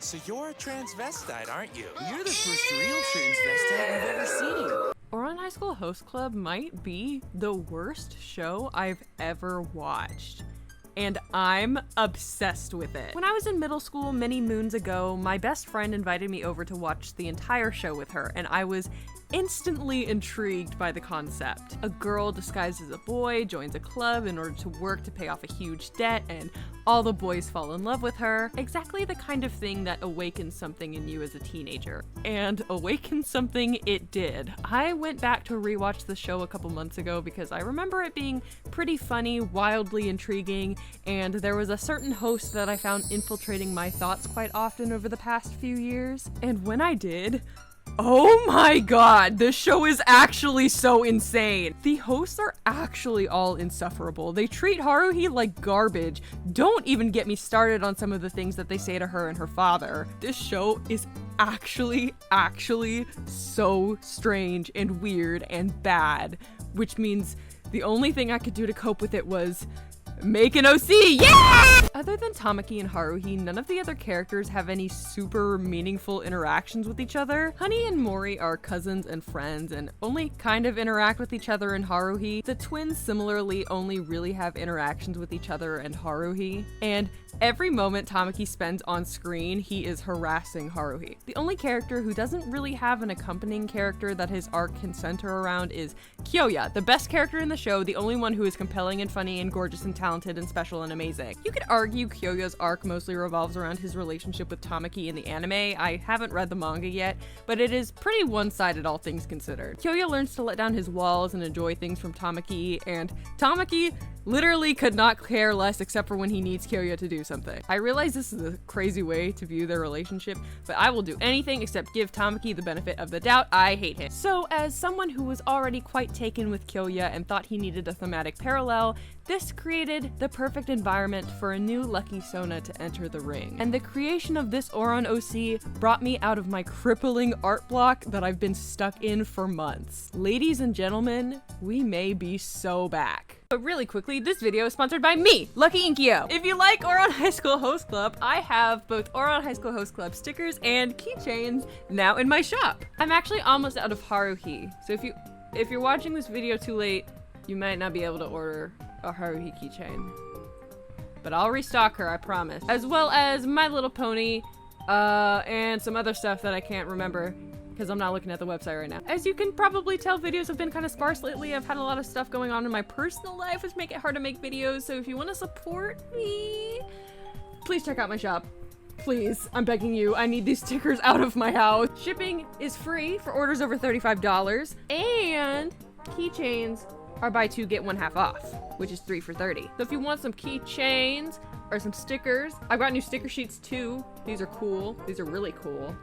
So you're a transvestite, aren't you? You're the first real transvestite I've ever seen. Ouran High School Host Club might be the worst show I've ever watched, and I'm obsessed with it. When I was in middle school many moons ago, my best friend invited me over to watch the entire show with her, and I was instantly intrigued by the concept. A girl disguised as a boy joins a club in order to work to pay off a huge debt, and all the boys fall in love with her. Exactly the kind of thing that awakens something in you as a teenager. And awaken something it did. I went back to rewatch the show a couple months ago because I remember it being pretty funny, wildly intriguing, and there was a certain host that I found infiltrating my thoughts quite often over the past few years. And when I did, oh my god, this show is actually so insane. The hosts are actually all insufferable. They treat Haruhi like garbage. Don't even get me started on some of the things that they say to her and her father. This show is actually so strange and weird and bad, which means the only thing I could do to cope with it was make an OC, yeah! Other than Tamaki and Haruhi, none of the other characters have any super meaningful interactions with each other. Honey and Mori are cousins and friends and only kind of interact with each other in Haruhi. The twins similarly only really have interactions with each other and Haruhi. And every moment Tamaki spends on screen, he is harassing Haruhi. The only character who doesn't really have an accompanying character that his arc can center around is Kyoya, the best character in the show, the only one who is compelling and funny and gorgeous and talented and special and amazing. You could argue Kyoya's arc mostly revolves around his relationship with Tamaki in the anime. I haven't read the manga yet, but it is pretty one-sided all things considered. Kyoya learns to let down his walls and enjoy things from Tamaki, and Tamaki literally could not care less except for when he needs Kyoya to do something. I realize this is a crazy way to view their relationship, but I will do anything except give Tamaki the benefit of the doubt. I hate him. So as someone who was already quite taken with Kyoya and thought he needed a thematic parallel, this created the perfect environment for a new Lucky Sona to enter the ring. And the creation of this Ouran OC brought me out of my crippling art block that I've been stuck in for months. Ladies and gentlemen, we may be so back. But really quickly, this video is sponsored by me, Lucky Inkyo. If you like Ouran High School Host Club, I have both Ouran High School Host Club stickers and keychains now in my shop. I'm actually almost out of Haruhi, so if you're watching this video too late, you might not be able to order a Haruhi keychain. But I'll restock her, I promise. As well as My Little Pony, and some other stuff that I can't remember because I'm not looking at the website right now. As you can probably tell, videos have been kind of sparse lately. I've had a lot of stuff going on in my personal life, which make it hard to make videos. So if you want to support me, please check out my shop. Please, I'm begging you. I need these stickers out of my house. Shipping is free for orders over $35, and keychains are buy two, get one half off, which is 3 for $30. So if you want some keychains or some stickers, I've got new sticker sheets too. These are cool. These are really cool.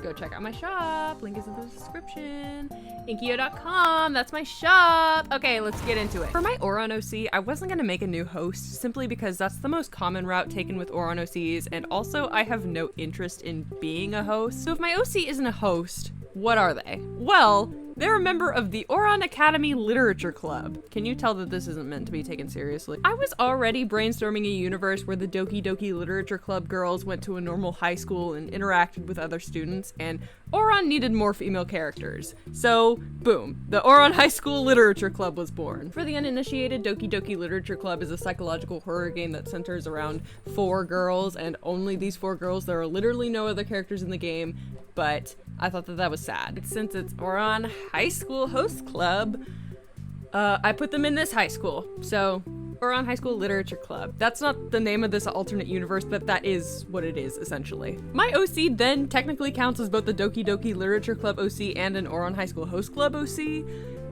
Go check out my shop. Link is in the description. Inkyo.com, that's my shop. Okay, let's get into it. For my Ouran OC, I wasn't gonna make a new host simply because that's the most common route taken with Ouran OCs, and also I have no interest in being a host. So if my OC isn't a host, what are they? Well, they're a member of the Ouran Academy Literature Club. Can you tell that this isn't meant to be taken seriously? I was already brainstorming a universe where the Doki Doki Literature Club girls went to a normal high school and interacted with other students, and Ouran needed more female characters. So, boom, the Ouran High School Literature Club was born. For the uninitiated, Doki Doki Literature Club is a psychological horror game that centers around 4 girls, and only these 4 girls. There are literally no other characters in the game, but I thought that that was sad. Since it's Ouran High School Host Club, I put them in this high school. So, Ouran High School Literature Club. That's not the name of this alternate universe, but that is what it is, essentially. My OC then technically counts as both the Doki Doki Literature Club OC and an Ouran High School Host Club OC.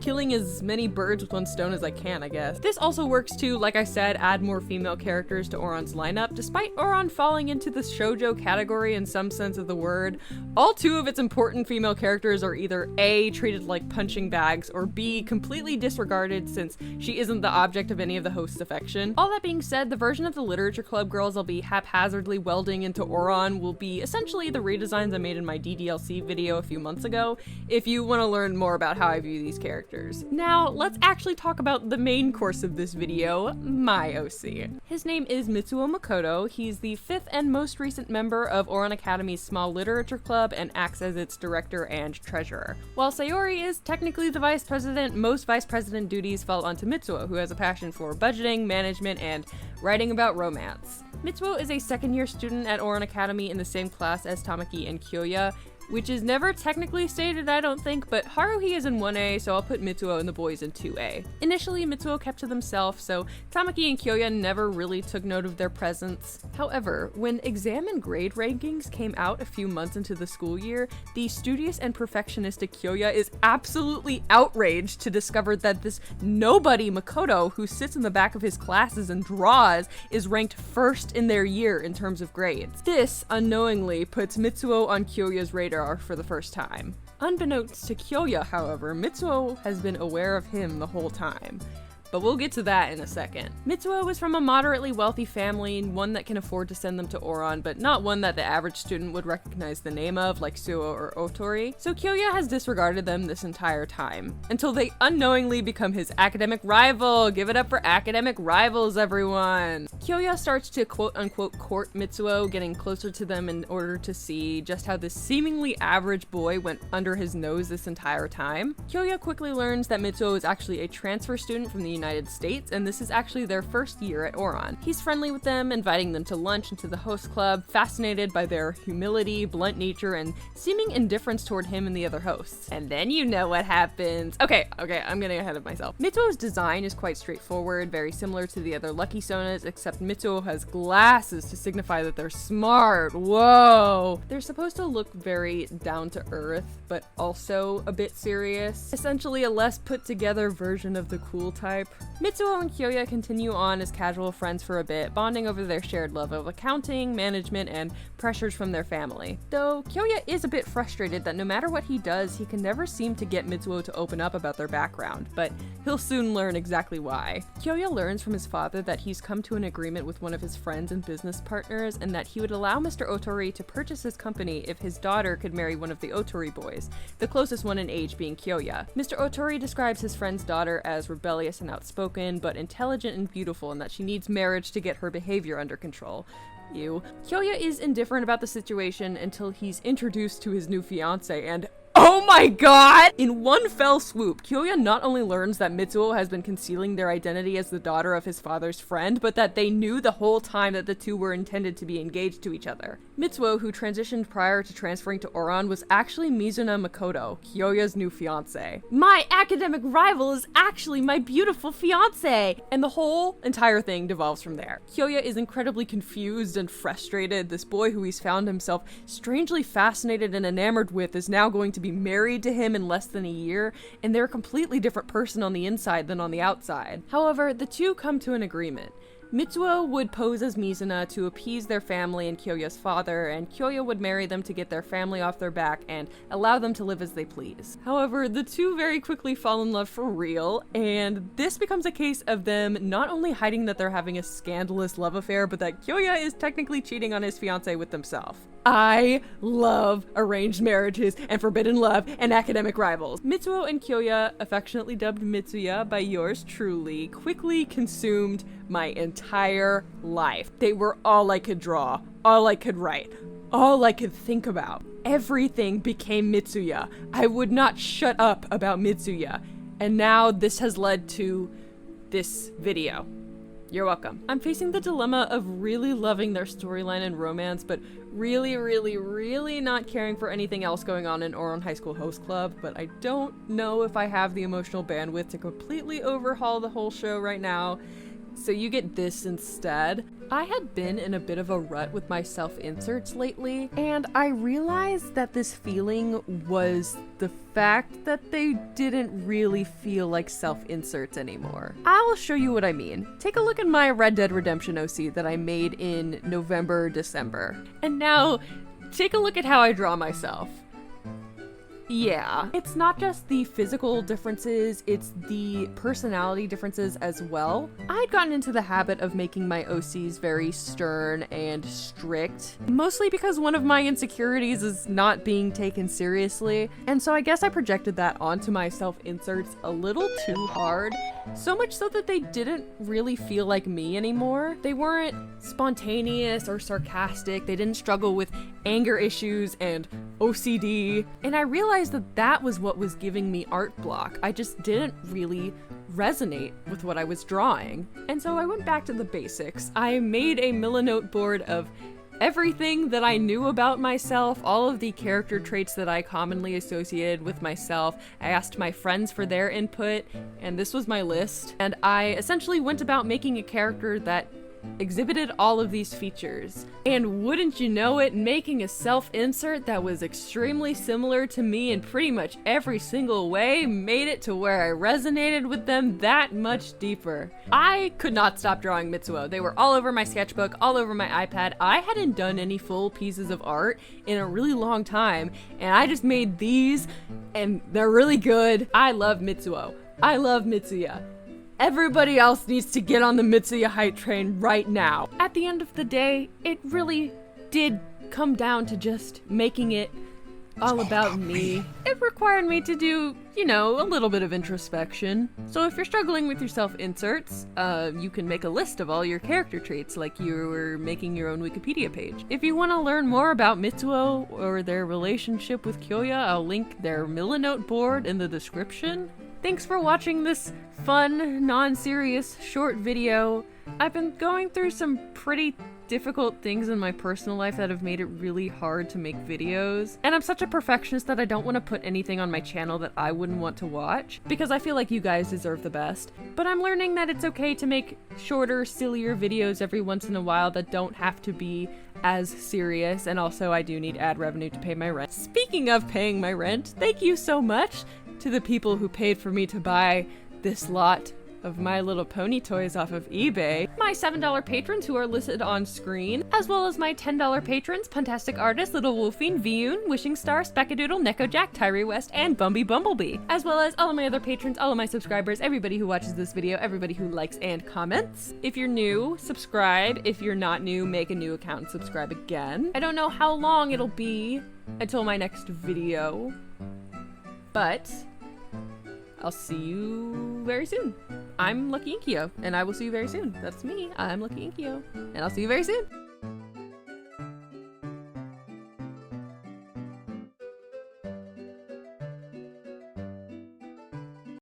Killing as many birds with one stone as I can, I guess. This also works to, like I said, add more female characters to Ouran's lineup. Despite Ouran falling into the shoujo category in some sense of the word, all 2 of its important female characters are either A, treated like punching bags, or B, completely disregarded since she isn't the object of any of the host's affection. All that being said, the version of the Literature Club girls I'll be haphazardly welding into Ouran will be essentially the redesigns I made in my DDLC video a few months ago, if you want to learn more about how I view these characters. characters. Now, let's actually talk about the main course of this video, my OC. His name is Mitsuo Makoto. He's the 5th and most recent member of Ouran Academy's small literature club and acts as its director and treasurer. While Sayori is technically the vice president, most vice president duties fall onto Mitsuo, who has a passion for budgeting, management, and writing about romance. Mitsuo is a second-year student at Ouran Academy in the same class as Tamaki and Kyoya, which is never technically stated, I don't think, but Haruhi is in 1A, so I'll put Mitsuo and the boys in 2A. Initially, Mitsuo kept to themselves, so Tamaki and Kyoya never really took note of their presence. However, when exam and grade rankings came out a few months into the school year, the studious and perfectionistic Kyoya is absolutely outraged to discover that this nobody Makoto, who sits in the back of his classes and draws, is ranked first in their year in terms of grades. This, unknowingly, puts Mitsuo on Kyoya's radar for the first time. Unbeknownst to Kyoya, however, Mitsuo has been aware of him the whole time. But we'll get to that in a second. Mitsuo was from a moderately wealthy family, one that can afford to send them to Ouran, but not one that the average student would recognize the name of, like Suo or Otori. So Kyoya has disregarded them this entire time, until they unknowingly become his academic rival. Give it up for academic rivals, everyone! Kyoya starts to quote-unquote court Mitsuo, getting closer to them in order to see just how this seemingly average boy went under his nose this entire time. Kyoya quickly learns that Mitsuo is actually a transfer student from the United States, and this is actually their first year at Ouran. He's friendly with them, inviting them to lunch and to the host club, fascinated by their humility, blunt nature, and seeming indifference toward him and the other hosts. And then you know what happens. Okay, I'm getting ahead of myself. Mitsuo's design is quite straightforward, very similar to the other Lucky Sonas, except Mitsuo has glasses to signify that they're smart. Whoa! They're supposed to look very down to earth, but also a bit serious. Essentially a less put together version of the cool type. Mitsuo and Kyoya continue on as casual friends for a bit, bonding over their shared love of accounting, management, and pressures from their family. Though Kyoya is a bit frustrated that no matter what he does, he can never seem to get Mitsuo to open up about their background, but he'll soon learn exactly why. Kyoya learns from his father that he's come to an agreement with one of his friends and business partners, and that he would allow Mr. Otori to purchase his company if his daughter could marry one of the Otori boys, the closest one in age being Kyoya. Mr. Otori describes his friend's daughter as rebellious and outspoken, but intelligent and beautiful, and that she needs marriage to get her behavior under control. Ew. Kyoya is indifferent about the situation until he's introduced to his new fiancé, and oh my god! In one fell swoop, Kyoya not only learns that Mitsuo has been concealing their identity as the daughter of his father's friend, but that they knew the whole time that the two were intended to be engaged to each other. Mitsuo, who transitioned prior to transferring to Ouran, was actually Mizuna Makoto, Kyoya's new fiancé. My academic rival is actually my beautiful fiancé! And the whole entire thing devolves from there. Kyoya is incredibly confused and frustrated. This boy who he's found himself strangely fascinated and enamored with is now going to be married to him in less than a year, and they're a completely different person on the inside than on the outside. However, the two come to an agreement. Mitsuo would pose as Mizuna to appease their family and Kyoya's father, and Kyoya would marry them to get their family off their back and allow them to live as they please. However, the two very quickly fall in love for real, and this becomes a case of them not only hiding that they're having a scandalous love affair, but that Kyoya is technically cheating on his fiancé with himself. I love arranged marriages and forbidden love and academic rivals. Mitsuo and Kyoya, affectionately dubbed Mitsuya by yours truly, quickly consumed my entire life. They were all I could draw, all I could write, all I could think about. Everything became Mitsuya. I would not shut up about Mitsuya. And now this has led to this video. You're welcome. I'm facing the dilemma of really loving their storyline and romance, but really not caring for anything else going on in Ouran High School Host Club, but I don't know if I have the emotional bandwidth to completely overhaul the whole show right now, so you get this instead. I had been in a bit of a rut with my self-inserts lately, and I realized that this feeling was the fact that they didn't really feel like self-inserts anymore. I will show you what I mean. Take a look at my Red Dead Redemption OC that I made in November, December. And now, take a look at how I draw myself. Yeah, it's not just the physical differences, it's the personality differences as well. I'd gotten into the habit of making my OCs very stern and strict, mostly because one of my insecurities is not being taken seriously, and so I guess I projected that onto my self-inserts a little too hard, so much so that they didn't really feel like me anymore. They weren't spontaneous or sarcastic, they didn't struggle with anger issues and OCD, and I realized that that was what was giving me art block. I just didn't really resonate with what I was drawing. And so I went back to the basics. I made a Millinote board of everything that I knew about myself, all of the character traits that I commonly associated with myself. I asked my friends for their input, and this was my list. And I essentially went about making a character that exhibited all of these features. And wouldn't you know it, making a self-insert that was extremely similar to me in pretty much every single way made it to where I resonated with them that much deeper. I could not stop drawing Mitsuo. They were all over my sketchbook, all over my iPad. I hadn't done any full pieces of art in a really long time, and I just made these, and they're really good. I love Mitsuo. I love Mitsuya. Everybody else needs to get on the Mitsuya hype train right now. At the end of the day, it really did come down to just making it all about me. It required me to do, you know, a little bit of introspection. So if you're struggling with your self-inserts, you can make a list of all your character traits like you were making your own Wikipedia page. If you want to learn more about Mitsuo or their relationship with Kyoya, I'll link their Millinote board in the description. Thanks for watching this fun, non-serious, short video. I've been going through some pretty difficult things in my personal life that have made it really hard to make videos. And I'm such a perfectionist that I don't want to put anything on my channel that I wouldn't want to watch, because I feel like you guys deserve the best. But I'm learning that it's okay to make shorter, sillier videos every once in a while that don't have to be as serious, and also I do need ad revenue to pay my rent. Speaking of paying my rent, thank you so much to the people who paid for me to buy this lot of My Little Pony toys off of eBay, my $7 patrons who are listed on screen, as well as my $10 patrons, Puntastic Artist, Little Wolfine, Vioon, Wishing Star, Speckadoodle, Neko Jack, Tyree West, and Bumby Bumblebee, as well as all of my other patrons, all of my subscribers, everybody who watches this video, everybody who likes and comments. If you're new, subscribe. If you're not new, make a new account and subscribe again. I don't know how long it'll be until my next video, but I'll see you very soon. I'm Lucky Inkyo, and I will see you very soon. That's me. I'm Lucky Inkyo, and I'll see you very soon.